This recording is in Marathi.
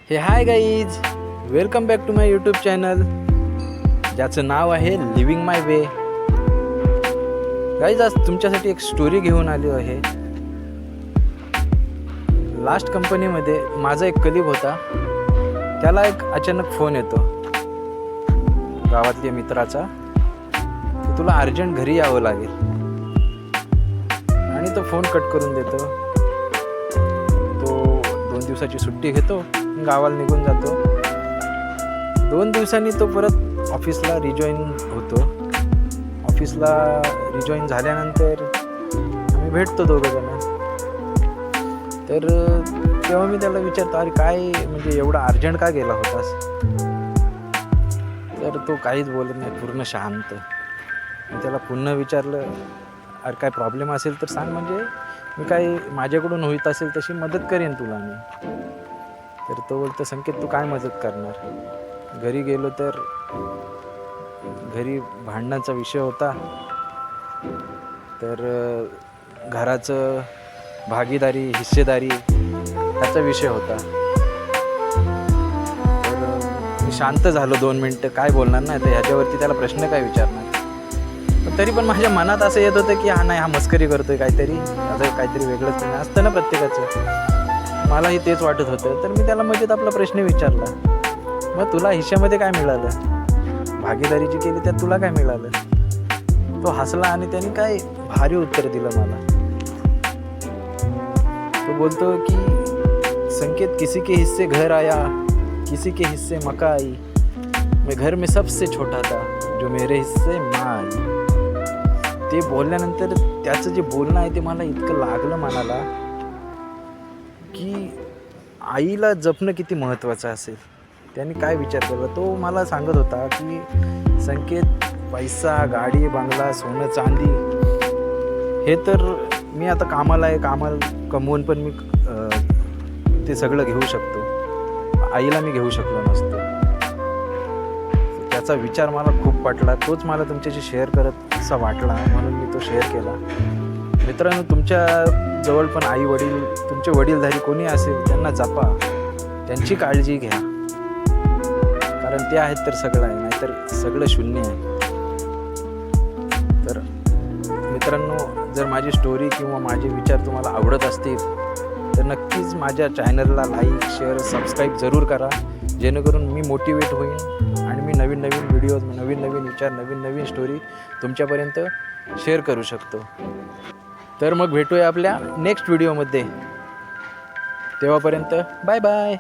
हे hi guys, welcome back to my YouTube channel ज्याचं नाव आहे लिव्हिंग माय वे. गाईज, आज तुमच्यासाठी एक स्टोरी घेऊन आली आहे. लास्ट कंपनीमध्ये माझा एक कलीग होता. त्याला एक अचानक फोन येतो गावातल्या मित्राचा की तुला अर्जंट घरी यावं लागेल, आणि तो फोन कट करून देतो. तो 2 दिवसाची सुट्टी घेतो, गावाला निघून जातो. 2 दिवसांनी तो परत ऑफिसला रिजॉईन होतो. ऑफिसला रिजॉईन झाल्यानंतर आम्ही भेटतो दोघंजण. तर तेव्हा मी त्याला विचारतो, अरे काय म्हणजे एवढा अर्जंट का गेला होतास? तर तो काहीच बोलत नाही, पूर्ण शांत. मी त्याला पुन्हा विचारलं, अरे काय प्रॉब्लेम असेल तर सांग, म्हणजे मी काय माझ्याकडून होत असेल तशी मदत करेन तुला मी. तर तो बोलतो, संकेत तू काय मदत करणार? घरी गेलो तर घरी भांडणाचा विषय होता. तर घराचं भागीदारी हिस्सेदारी ह्याचा विषय होता. तर मी शांत झालो 2 मिनटं, काय बोलणार नाही तर ह्याच्यावरती त्याला प्रश्न काय विचारणार. पण तरी पण माझ्या मनात असं येत होतं की हा मस्करी करतोय काहीतरी, असं काहीतरी वेगळंच असतं ना प्रत्येकाचं. मलाही तेच वाटत होतं. तर मी त्याला मजेत आपला प्रश्न विचारला, मग तुला हिश्श्यामध्ये काय मिळालं? भागीदारीची केली त्यात तुला काय मिळालं? तो हसला आणि त्याने काय भारी उत्तर दिलं मला. तो बोलतो की संकेत, किसी के हिस्से घर आया, किसी के हिस्से मका आई, मैं घर में सबसे छोटा था, जो मेरे हिस्से माँ आई. ते बोलल्यानंतर त्याचं जे बोलणं आहे ते मला इतकं लागलं मनाला की आईला जपणं किती महत्त्वाचं असेल. त्यांनी काय विचार केला. तो मला सांगत होता की संकेत, पैसा, गाडी, बंगला, सोनं, चांदी हे तर मी आता कामाला आहे, कामाला कमवून पण मी ते सगळं घेऊ शकतो. आईला मी घेऊ शकलो नसतो. त्याचा विचार मला खूप पटला. तोच मला तुमच्याशी शेअर करत असा वाटला, म्हणून मी तो शेअर केला. मित्रांनो, तुमच्या जवळ पण आई वडील, तुमचे वडीलधारी कोणी असेल त्यांना जपा, त्यांची काळजी घ्या, कारण ते आहेत तर सगळं आहे, नाहीतर सगळं शून्य आहे. तर मित्रांनो, जर माझी स्टोरी किंवा माझे विचार तुम्हाला आवडत असतील तर नक्कीच माझ्या चॅनलला लाईक, शेअर, सबस्क्राईब जरूर करा, जेणेकरून मी मोटिवेट होईन आणि मी नवीन नवीन व्हिडिओज, नवीन नवीन विचार, नवीन नवीन स्टोरी तुमच्यापर्यंत शेअर करू शकतो. तर मग भेटूया आपल्या नेक्स्ट व्हिडिओमध्ये. तेव्हापर्यंत बाय बाय.